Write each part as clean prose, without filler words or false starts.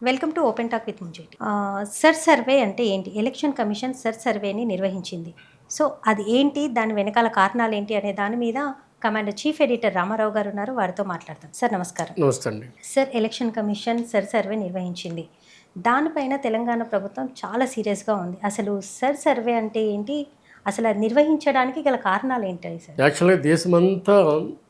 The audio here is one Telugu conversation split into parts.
Welcome to open talk with Munjeti. Search survey అంటే ఏంటి? ఎలక్షన్ కమిషన్ సెర్చ్ సర్వేని నిర్వహించింది. సో అది ఏంటి? దాని వెనకాల కారణాలు ఏంటి? అనే దాని మీద కమాండర్ చీఫ్ ఎడిటర్ రామారావు గారు ఉన్నారు. వారితో మాట్లాడతాం. సార్ నమస్కారం. నమస్తే అండి. Sir, election commission search survey నిర్వహించింది. దానిపైన తెలంగాణ ప్రభుత్వం చాలా సీరియస్గా ఉంది. అసలు సెర్చ్ సర్వే అంటే ఏంటి? అసలు అది నిర్వహించడానికి గల కారణాలు ఏంటి సార్? యాక్చువల్గా దేశమంతా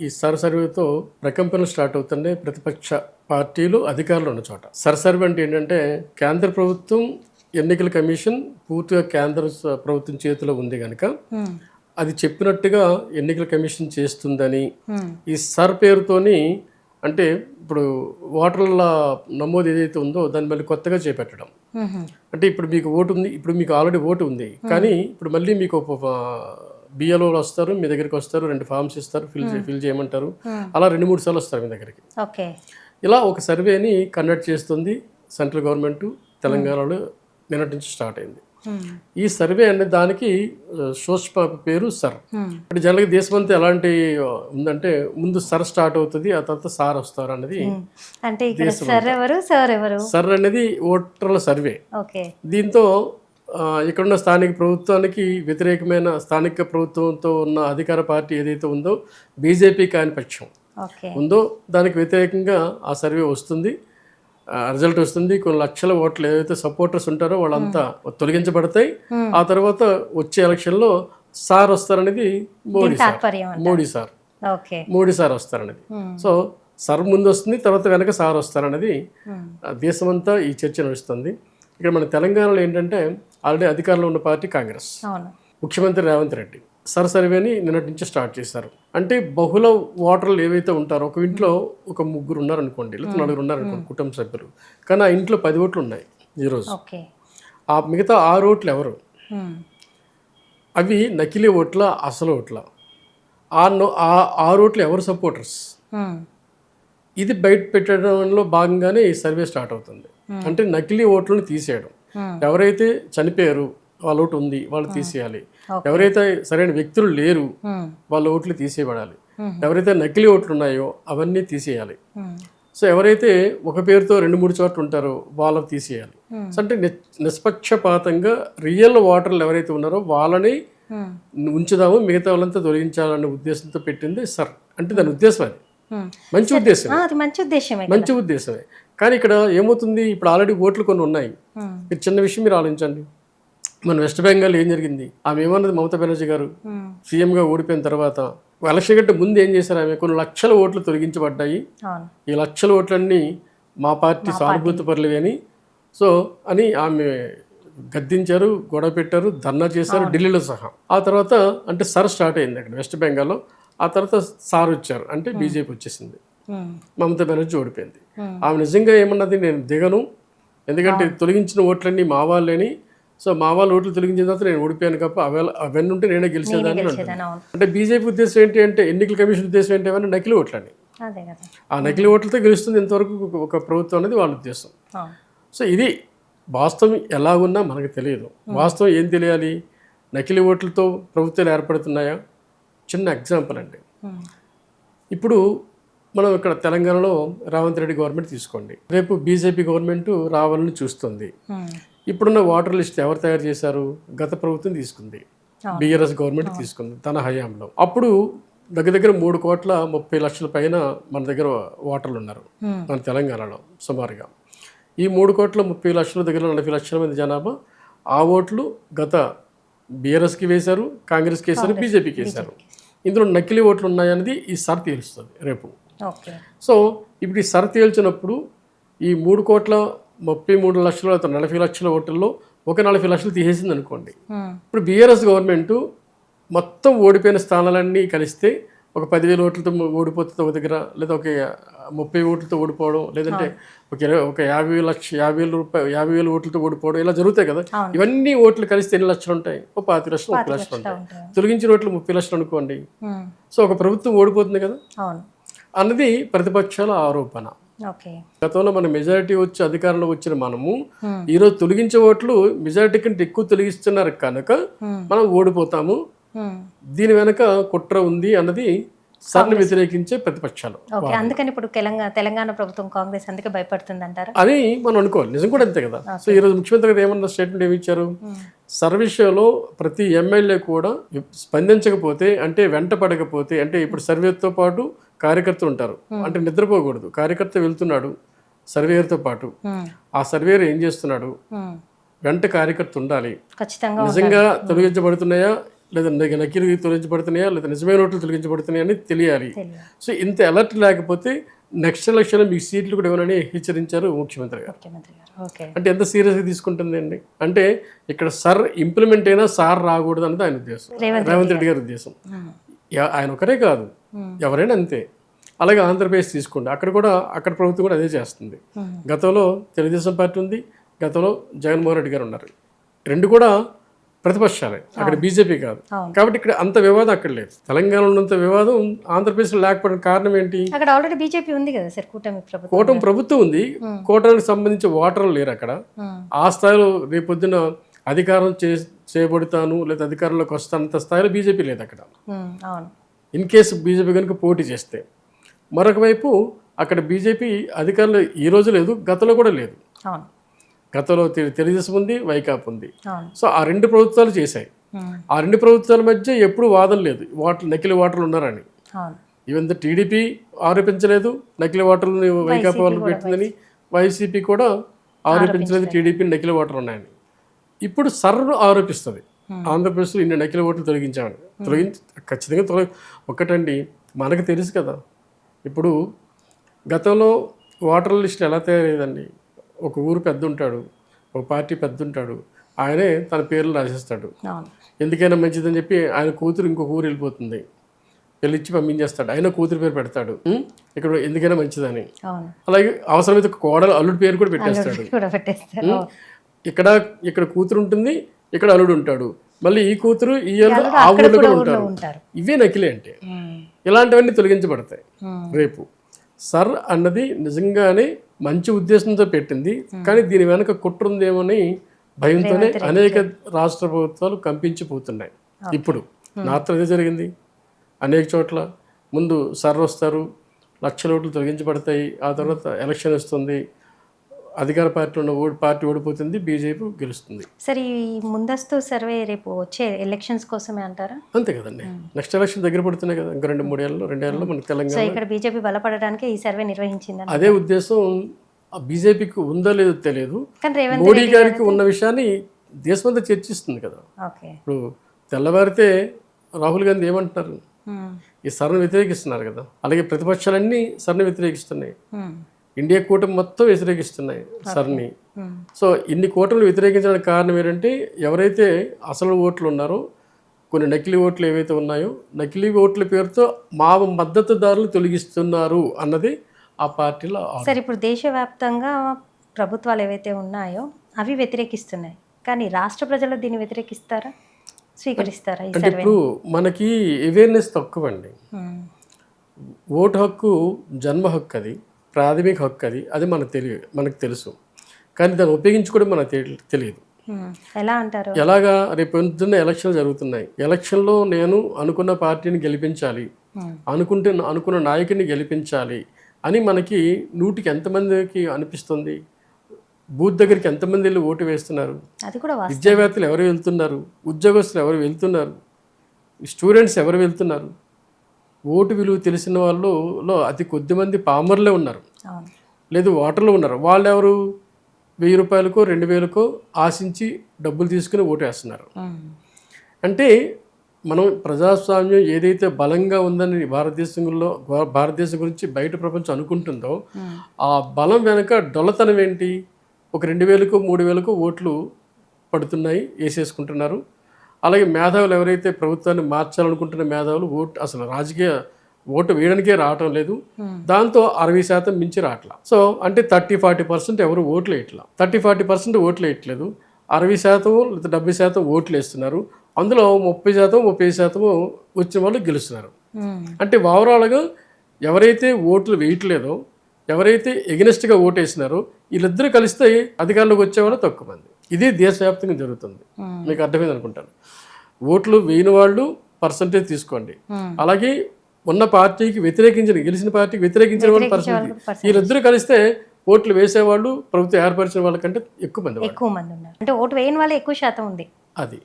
ఈ సర్వేతో ప్రకంపనలు స్టార్ట్ అవుతున్నాయి. ప్రతిపక్ష పార్టీలు అధికారులు ఉన్న చోట సర్వే అంటే ఏంటంటే, కేంద్ర ప్రభుత్వం ఎన్నికల కమిషన్ పూర్తిగా కేంద్ర ప్రభుత్వం చేతిలో ఉంది కనుక అది చెప్పినట్టుగా ఎన్నికల కమిషన్ చేస్తుందని ఈ పేరుతోని, అంటే ఇప్పుడు ఓటర్ల నమోదు ఏదైతే ఉందో దాన్ని మళ్ళీ కొత్తగా చేపట్టడం. అంటే ఇప్పుడు మీకు ఓటు ఉంది, ఇప్పుడు మీకు ఆల్రెడీ ఓటు ఉంది, కానీ ఇప్పుడు మళ్ళీ మీకు బిఎల్ఓ వస్తారు, మీ దగ్గరికి వస్తారు, 2 ఫామ్స్ ఇస్తారు, ఫిల్ చేయమంటారు. అలా 2-3 సార్లు వస్తారు మీ దగ్గరికి. ఇలా ఒక సర్వేని కండక్ట్ చేస్తుంది సెంట్రల్ గవర్నమెంట్. తెలంగాణలో నిన్నటి నుంచి స్టార్ట్ అయింది ఈ సర్వే. అనే దానికి సోర్స్ పేరు సర్. అంటే జనరల్గా దేశమంతా ఎలాంటి ఉందంటే, ముందు సర్ స్టార్ట్ అవుతుంది, ఆ తర్వాత సార్ వస్తారు అనేది. సర్ అనేది ఓటర్ల సర్వే. దీంతో ఇక్కడున్న స్థానిక ప్రభుత్వానికి వ్యతిరేకమైన, స్థానిక ప్రభుత్వంతో ఉన్న అధికార పార్టీ ఏదైతే ఉందో, బీజేపీ కాని పక్షం ఉందో, దానికి వ్యతిరేకంగా ఆ సర్వే వస్తుంది, రిజల్ట్ వస్తుంది. కొన్ని లక్షల ఓట్లు ఏదైతే సపోర్టర్స్ ఉంటారో వాళ్ళంతా తొలగించబడతాయి. ఆ తర్వాత వచ్చే ఎలక్షన్లో సార్ వస్తారనేది మోడీ సార్ వస్తారనేది. సో సార్ ముందు వస్తుంది, తర్వాత వెనక సార్ వస్తారనేది దేశమంతా ఈ చర్చ నడుస్తుంది. ఇక్కడ మన తెలంగాణలో ఏంటంటే, ఆల్రెడీ అధికారంలో ఉన్న పార్టీ కాంగ్రెస్. ముఖ్యమంత్రి రేవంత్ రెడ్డి సర్వేని నిన్నటి నుంచి స్టార్ట్ చేశారు. అంటే బహుళ ఓటర్లు ఏవైతే ఉంటారో, ఒక ఇంట్లో ఒక 3 ఉన్నారనుకోండి, లేదా 4 ఉన్నారనుకోండి కుటుంబ సభ్యులు, కానీ ఆ ఇంట్లో 10 ఓట్లు ఉన్నాయి ఈరోజు. ఆ మిగతా 6 ఓట్లు ఎవరు? అవి నకిలీ ఓట్ల, అసలు ఓట్ల? ఆ 6 ఓట్లు ఎవరు సపోర్టర్స్? ఇది బయట పెట్టడంలో భాగంగానే ఈ సర్వే స్టార్ట్ అవుతుంది. అంటే నకిలీ ఓట్లను తీసేయడం. ఎవరైతే చనిపోయారు, వాళ్ళ ఓటు ఉంది, వాళ్ళు తీసేయాలి. ఎవరైతే సరైన వ్యక్తులు లేరు, వాళ్ళ ఓట్లు తీసేయబడాలి. ఎవరైతే నకిలీ ఓట్లు ఉన్నాయో అవన్నీ తీసేయాలి. సో ఎవరైతే ఒక పేరుతో 2-3 చోట్ల ఉంటారో వాళ్ళని తీసేయాలి. అంటే నిష్పక్షపాతంగా రియల్ ఓటర్లు ఎవరైతే ఉన్నారో వాళ్ళని ఉంచుదాము, మిగతా వాళ్ళంతా తొలగించాలనే ఉద్దేశంతో పెట్టింది సర్. అంటే దాని ఉద్దేశం అది మంచి ఉద్దేశమే. కానీ ఇక్కడ ఏమవుతుంది, ఇప్పుడు ఆల్రెడీ ఓట్లు కొన్ని ఉన్నాయి. మీరు చిన్న విషయం మీరు ఆలోచించండి. మన వెస్ట్ బెంగాల్ ఏం జరిగింది? ఆమె ఏమన్నది, మమతా బెనర్జీ గారు సీఎంగా ఓడిపోయిన తర్వాత ఎలక్షన్ కంటే ముందు ఏం చేశారు? ఆమె కొన్ని లక్షల ఓట్లు తొలగించబడ్డాయి, ఈ లక్షల ఓట్లన్నీ మా పార్టీ సానుభూతి పరులవి అని ఆమె గద్దించారు, గొడవ పెట్టారు, ధర్నా చేశారు ఢిల్లీలో సహా. ఆ తర్వాత అంటే సర్ స్టార్ట్ అయింది అక్కడ వెస్ట్ బెంగాల్లో. ఆ తర్వాత సార్ వచ్చారు, అంటే బీజేపీ వచ్చేసింది, మమతా బెనర్జీ ఓడిపోయింది. ఆమె నిజంగా ఏమన్నది, నేను దిగను, ఎందుకంటే తొలగించిన ఓట్లన్నీ మా వాళ్ళని, సో మా వాళ్ళు ఓట్లు తొలగించిన తర్వాత నేను ఓడిపోయాను కాబట్టి అవన్నీ ఉంటే నేనే గెలిచేదాన్ని. అంటే బీజేపీ ఉద్దేశం ఏంటి అంటే, ఎన్నికల కమిషన్ ఉద్దేశం ఏంటి అంటే నకిలీ ఓట్లని, ఆ నకిలీ ఓట్లతో గెలుస్తుంది ఇంతవరకు ఒక ప్రభుత్వం అనేది వాళ్ళ ఉద్దేశం. సో ఇది వాస్తవం ఎలాగున్నా మనకు తెలియదు. వాస్తవం ఏం తెలియాలి? నకిలీ ఓట్లతో ప్రభుత్వాలు ఏర్పడుతున్నాయా? చిన్న ఎగ్జాంపుల్ అండి. ఇప్పుడు మనం ఇక్కడ తెలంగాణలో రేవంత్ రెడ్డి గవర్నమెంట్ తీసుకోండి, రేపు బీజేపీ గవర్నమెంట్ రావాలని చూస్తుంది. ఇప్పుడున్న ఓటర్ లిస్ట్ ఎవరు తయారు చేశారు? గత ప్రభుత్వం తీసుకుంది, బీఆర్ఎస్ గవర్నమెంట్ తీసుకుంది తన హయాంలో. అప్పుడు దగ్గర 3,30,00,000 పైన మన దగ్గర ఓటర్లు ఉన్నారు మన తెలంగాణలో సుమారుగా. ఈ 3,30,00,000 దగ్గర 40 లక్షల మంది జనాభా. ఆ ఓట్లు గత బీఆర్ఎస్కి వేశారు, కాంగ్రెస్కి వేశారు, బీజేపీకి వేశారు. ఇందులో నకిలీ ఓట్లు ఉన్నాయన్నది ఈ సర్ తేలుస్తుంది రేపు. సో ఇప్పుడు ఈ సర్ తేల్చినప్పుడు ఈ 3,33,00,000 40 లక్షల ఓట్లలో ఒక 40 లక్షలు తీసేసింది అనుకోండి. ఇప్పుడు బీఆర్ఎస్ గవర్నమెంట్ మొత్తం ఓడిపోయిన స్థానాలన్నీ కలిస్తే ఒక 10,000 ఓట్లతో ఓడిపోతుంది ఒక దగ్గర, లేదా ఒక 30 ఓట్లతో ఓడిపోవడం, లేదంటే ఒక 50,000 ఓట్లతో ఓడిపోవడం, ఇలా జరుగుతాయి కదా. ఇవన్నీ ఓట్లు కలిస్తే ఎన్ని లక్షలు ఉంటాయి? ఒక 25 లక్షలు, 30 లక్షలు ఉంటాయి. తొలగించిన ఓట్లు 30 లక్షలు అనుకోండి. సో ఒక ప్రభుత్వం ఓడిపోతుంది కదా అన్నది ప్రతిపక్షాల ఆరోపణ. గతంలో మన మెజారిటీ వచ్చి అధికారంలో వచ్చిన మనము ఈరోజు తొలగించే ఓట్లు మెజారిటీ కంటే ఎక్కువ తొలగిస్తున్నారు కనుక మనం ఓడిపోతాము, దీని వెనక కుట్ర ఉంది అన్నది సర్ని వ్యతిరేకించే ప్రతిపక్షాలు ఓకే, అందుకని ఇప్పుడు తెలంగాణ ప్రభుత్వం కాంగ్రెస్ అందుకే భయపడుతుంది అంటారా? అని మనం అనుకోవాలి. నిజం కూడా అంతే కదా. సో ఈరోజు ముఖ్యమంత్రి గారు ఏమన్నా స్టేట్మెంట్ ఏమి ఇచ్చారు, సర్ విషయంలో ప్రతి ఎమ్మెల్యే కూడా స్పందించకపోతే అంటే వెంట పడకపోతే అంటే ఇప్పుడు సర్వేతో పాటు కార్యకర్తలు ఉంటారు, అంటే నిద్రపోకూడదు. కార్యకర్త వెళ్తున్నాడు సర్వేయర్తో పాటు, ఆ సర్వేయర్ ఏం చేస్తున్నాడు, వెంట కార్యకర్త ఉండాలి. ఖచ్చితంగా నిజంగా తొలగించబడుతున్నాయా లేదా నకిలీ తొలగించబడుతున్నాయా లేదా నిజమైన ఓట్లు తొలగించబడుతున్నాయా అని తెలియాలి. సో ఇంత అలర్ట్ లేకపోతే నెక్స్ట్ ఎలక్షన్ మీకు సీట్లు కూడా ఇవ్వనని హెచ్చరించారు ముఖ్యమంత్రి గారు. అంటే ఎంత సీరియస్గా తీసుకుంటుంది అండి. అంటే ఇక్కడ సర్ ఇంప్లిమెంట్ అయినా సార్ రాకూడదు అనేది ఆయన ఉద్దేశం, రేవంత్ రెడ్డి గారి ఉద్దేశం. ఆయన ఒకరే కాదు, ఎవరైనా అంతే. అలాగే ఆంధ్రప్రదేశ్ తీసుకోండి, అక్కడ ప్రభుత్వం కూడా అదే చేస్తుంది. గతంలో తెలుగుదేశం పార్టీ ఉంది, గతంలో జగన్మోహన్ రెడ్డి గారు ఉన్నారు. రెండు కూడా ప్రతిపక్షాలే, అక్కడ బీజేపీ కాదు. కాబట్టి ఇక్కడ అంత వివాదం అక్కడ లేదు. తెలంగాణలో ఉన్నంత వివాదం ఆంధ్రప్రదేశ్లో లేకపోవడానికి కారణం ఏంటి, అక్కడ ఆల్రెడీ బీజేపీ ఉంది కదా సార్, కూటమి ప్రభుత్వం ఉంది. కూటమికి సంబంధించి ఓటర్లు లేరు అక్కడ. ఆ స్థాయిలో రేపొద్దున అధికారం చేయబడతాను లేదా అధికారంలోకి వస్తాను అంత స్థాయిలో బీజేపీ లేదు అక్కడ. ఇన్ కేసు బీజేపీ కనుక పోటీ చేస్తే. మరొక వైపు అక్కడ బీజేపీ అధికారంలో ఈ రోజు లేదు, గతంలో కూడా లేదు. గతంలో తెలుగుదేశం ఉంది, వైకాపా ఉంది. సో ఆ రెండు ప్రభుత్వాలు చేశాయి. ఆ రెండు ప్రభుత్వాల మధ్య ఎప్పుడు వాదన లేదు నకిలీ ఓటర్లు ఉన్నారని. ఈవెన్ టీడీపీ ఆరోపించలేదు నకిలీ ఓటర్లు వైకాపా వాళ్ళు పెట్టిందని, వైసీపీ కూడా ఆరోపించలేదు టీడీపీ నకిలీ ఓటర్లు ఉన్నాయని. ఇప్పుడు సర్ను ఆరోపిస్తుంది ఆంధ్రప్రదేశ్లో ఇన్ని నకిలీ ఓట్లు తొలగించామని. ఖచ్చితంగా ఒకటండి, మనకు తెలుసు కదా, ఇప్పుడు గతంలో ఓటర్ల లిస్టు ఎలా తయారయ్యేదండి. ఒక ఊరు పెద్ద ఉంటాడు, ఒక పార్టీ పెద్ద ఉంటాడు, ఆయనే తన పేర్లు రాసేస్తాడు. ఎందుకైనా మంచిదని చెప్పి ఆయన కూతురు ఇంకొక ఊరు వెళ్ళిపోతుంది, పెళ్ళిచ్చి పంపించేస్తాడు, ఆయన కూతురు పేరు పెడతాడు ఇక్కడ ఎందుకైనా మంచిదని. అలాగే అవసరమైతే కోడలు అల్లుడి పేరు కూడా పెట్టేస్తాడు. ఇక్కడ కూతురు ఉంటుంది, ఇక్కడ అల్లుడు ఉంటాడు, మళ్ళీ ఈ కూతురు ఈ అల్లుడు ఆ ఊళ్ళో కూడా ఉంటారు. ఇవే నకిలీ అంటే. ఇలాంటివన్నీ తొలగించబడతాయి రేపు. సర్ అన్నది నిజంగానే మంచి ఉద్దేశంతో పెట్టింది, కానీ దీని వెనక కుట్ర ఉందేమోని భయంతోనే అనేక రాష్ట్ర ప్రభుత్వాలు కంపించిపోతున్నాయి. ఇప్పుడు నాతో అదే జరిగింది. అనేక చోట్ల ముందు సర్ వస్తారు, లక్షల ఓట్లు తొలగించబడతాయి, ఆ తర్వాత ఎలక్షన్ వస్తుంది, అధికార పార్టీలో ఉన్న పార్టీ ఓడిపోతుంది, బీజేపీ గెలుస్తుంది. సరే, ఈ ముందస్తు సర్వే రేపు వచ్చే ఎలక్షన్స్ కోసమే అంటారా? అంతే కదండి. నెక్స్ట్ ఎలక్షన్ దగ్గర పడుతున్నాయి కదా, ఇంకా 2-3 ఏళ్ళలో మన తెలంగాణ. ఇక్కడ బీజేపీ బలపడడానికి ఈ సర్వే నిర్వహించింది. అదే ఉద్దేశం బీజేపీకి ఉందో లేదో తెలియదు, మోడీ గారికి ఉన్న విషయాన్ని దేశమంతా చర్చిస్తుంది కదా. ఇప్పుడు తెల్లవారితే రాహుల్ గాంధీ ఏమంటున్నారు, ఈ సర్ను వ్యతిరేకిస్తున్నారు కదా. అలాగే ప్రతిపక్షాలన్నీ సర్ని వ్యతిరేకిస్తున్నాయి, ఇండియా కూటమి మొత్తం వ్యతిరేకిస్తున్నాయి సర్ని. సో ఇన్ని కూటమిలు వ్యతిరేకించడానికి కారణం ఏంటంటే, ఎవరైతే అసలు ఓట్లు ఉన్నారో, కొన్ని నకిలీ ఓట్లు ఏవైతే ఉన్నాయో, నకిలీ ఓట్ల పేరుతో మా మద్దతుదారులు తొలగిస్తున్నారు అన్నది ఆ పార్టీలో. సరే, ఇప్పుడు దేశవ్యాప్తంగా ప్రభుత్వాలు ఏవైతే ఉన్నాయో అవి వ్యతిరేకిస్తున్నాయి, కానీ రాష్ట్ర ప్రజలు దీన్ని వ్యతిరేకిస్తారా, స్వీకరిస్తారా? అంటే ఇప్పుడు మనకి అవేర్నెస్ తక్కువ అండి. ఓటు హక్కు జన్మ హక్కు, అది ప్రాథమిక హక్కు, అది మనకు తెలుసు, కానీ దాన్ని ఉపయోగించుకోవడం మనకు తెలియదు. ఎలా అంటారు? ఎలాగా రేపు పొద్దున్న ఎలక్షన్లు జరుగుతున్నాయి, ఎలక్షన్లో నేను అనుకున్న పార్టీని గెలిపించాలి, అనుకున్న నాయకుడిని గెలిపించాలి అని మనకి 100కి ఎంతమందికి అనిపిస్తుంది? బూత్ దగ్గరికి ఎంతమంది వెళ్ళి ఓటు వేస్తున్నారు? విద్యావేత్తలు ఎవరు వెళ్తున్నారు? ఉద్యోగస్తులు ఎవరు వెళ్తున్నారు? స్టూడెంట్స్ ఎవరు వెళ్తున్నారు? ఓటు విలువ తెలిసిన వాళ్ళలో అతి కొద్ది మంది పామర్లే ఉన్నారు, లేదు ఓటర్లు ఉన్నారు. వాళ్ళు ఎవరు? 1000 రూపాయలకో 2000కో ఆశించి డబ్బులు తీసుకుని ఓటు వేస్తున్నారు. అంటే మనం ప్రజాస్వామ్యం ఏదైతే బలంగా ఉందని భారతదేశం గురించి బయట ప్రపంచం అనుకుంటుందో, ఆ బలం వెనక డొల్లతనం ఏంటి? ఒక 2000కో 3000కో ఓట్లు పడుతున్నాయి, వేసేసుకుంటున్నారు. అలాగే మేధావులు ఎవరైతే ప్రభుత్వాన్ని మార్చాలనుకుంటున్న మేధావులు అసలు రాజకీయ ఓటు వేయడానికే రావటం లేదు, దాంతో 60% మించి రావట్లా. సో అంటే 30-40% ఎవరు ఓట్లు వేయట్లా, 30-40% ఓట్లు వేయట్లేదు, 60% లేదా 70% ఓట్లు వేస్తున్నారు. అందులో 30%-35% వచ్చిన వాళ్ళు గెలుస్తున్నారు. అంటే ఓవరాల్గా ఎవరైతే ఓట్లు వేయట్లేదో, ఎవరైతే ఎగనెస్ట్గా ఓటు వేసినారో, వీళ్ళిద్దరూ కలిస్తే అధికారంలోకి వచ్చేవాళ్ళు తక్కువ మంది. ఇది దేశవ్యాప్తంగా జరుగుతుంది. మీకు అర్థమైంది అనుకుంటాను. ఓట్లు వేయని వాళ్ళు పర్సంటేజ్ తీసుకోండి, అలాగే ఉన్న పార్టీకి వ్యతిరేకించిన గెలిచిన పార్టీకి వ్యతిరేకించిన వాళ్ళ పర్సెంట్ వీళ్ళిద్దరూ కలిస్తే ఓట్లు వేసేవాళ్ళు ప్రభుత్వం ఏర్పరిచిన వాళ్ళకంటే ఎక్కువ మంది వాళ్ళు. ఎక్కువ మంది ఉన్నారు, అంటే ఓటు వేయని వాళ్ళే ఎక్కువ శాతం ఉంది. అది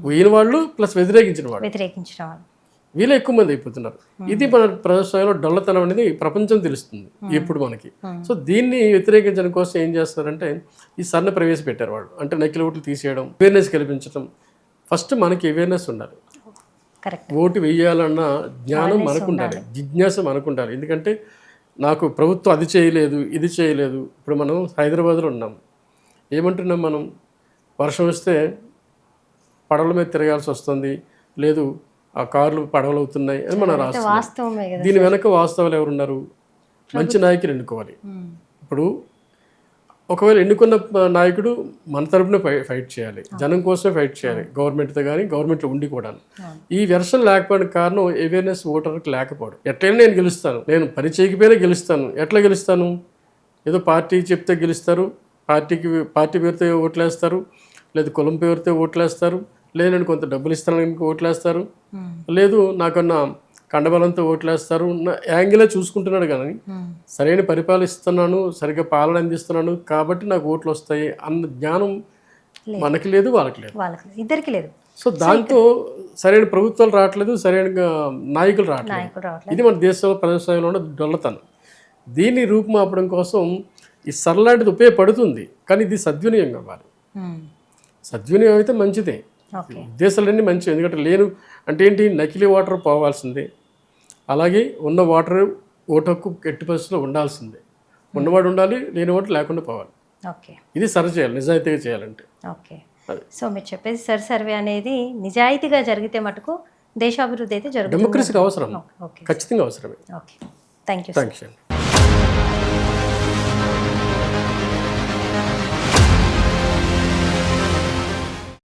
వేయని వాళ్ళు ప్లస్ వ్యతిరేకించిన వాళ్ళు వ్యతిరేకించిన వాళ్ళు వీళ్ళే ఎక్కువ మంది అయిపోతున్నారు. ఇది మన ప్రజాస్వామ్యంలో డొల్లతనం అనేది ప్రపంచం తెలుస్తుంది ఎప్పుడు మనకి. సో దీన్ని వ్యతిరేకించడం కోసం ఏం చేస్తున్నారంటే ఈ సన్న ప్రవేశపెట్టారు వాళ్ళు, అంటే నకిలీ ఓట్లు తీసేయడం, అవేర్నెస్ కల్పించడం. ఫస్ట్ మనకి అవేర్నెస్ ఉండాలి, కరెక్ట్. ఓటు వేయాలన్న జ్ఞానం మనకు ఉండాలి, జిజ్ఞాస మనకు ఉండాలి. ఎందుకంటే నాకు ప్రభుత్వం అది చేయలేదు ఇది చేయలేదు. ఇప్పుడు మనం హైదరాబాద్లో ఉన్నాం, ఏమంటున్నాం మనం, వర్షం వస్తే పడవల మీద తిరగాల్సి వస్తుంది, లేదు ఆ కార్లు పడవలు అవుతున్నాయి అని మనం రాస్తున్నాం. వాస్తవమే కదా. దీని వెనక వాస్తవాలు ఎవరున్నారు? మంచి నాయకులు ఎన్నుకోవాలి. ఇప్పుడు ఒకవేళ ఎన్నుకున్న నాయకుడు మన తరపున ఫైట్ చేయాలి, జనం కోసమే ఫైట్ చేయాలి, గవర్నమెంట్తో కానీ గవర్నమెంట్లో ఉండి కూడా. ఈ వెర్షన్ లేకపోవడానికి కారణం అవేర్నెస్ ఓటర్కి లేకపోవడం. ఎట్లయినా నేను గెలుస్తాను, నేను పని చేయకపోయినా గెలుస్తాను. ఎట్లా గెలుస్తాను? ఏదో పార్టీ చెప్తే గెలుస్తారు, పార్టీ పేరుతో ఓట్లేస్తారు, లేదు కులం పేరుతో ఓట్లేస్తారు, లేదు నేను కొంత డబ్బులు ఇస్తానని ఓట్లేస్తారు, లేదు నాకన్నా కండబలంతో ఓట్లేస్తారు. నా యాంగిలే చూసుకుంటున్నాడు కానీ సరైన పరిపాలిస్తున్నాను, సరిగ్గా పాలన అందిస్తున్నాను కాబట్టి నాకు ఓట్లు వస్తాయి అన్న జ్ఞానం మనకి లేదు, వాళ్ళకి లేదు, ఇద్దరికి లేదు. సో దాంతో సరైన ప్రభుత్వాలు రావట్లేదు, సరైన నాయకులు రావట్లేదు. ఇది మన దేశంలో ప్రజాస్వామ్యంలో ఉన్న డొల్లతనం. దీన్ని రూపుమాపడం కోసం ఈ సరళాంటిది ఉపయోగపడుతుంది, కానీ ఇది సద్వినియోగం అవ్వాలి. సద్వినియోగం అయితే మంచిదే, ఉద్దేశాలన్నీ మంచివి. ఎందుకంటే లేను అంటే ఏంటి, నకిలీ వాటర్ పోవాల్సిందే, అలాగే ఉన్న వాటర్ ఓటు హక్కు ఎట్టి పరిస్థితుల్లో ఉండాల్సిందే. ఉన్నవాడు ఉండాలి, లేనివాడు లేకుండా పోవాలి. ఓకే, ఇది సరి చేయాలి, నిజాయితీగా చేయాలంటే. ఓకే, సో మీరు చెప్పేది సర్వే అనేది నిజాయితీగా జరిగితే మటుకు దేశాభివృద్ధి అయితే జరుగుతుంది. డెమోక్రసీకి అవసరం, ఖచ్చితంగా అవసరమే. Okay, thank you.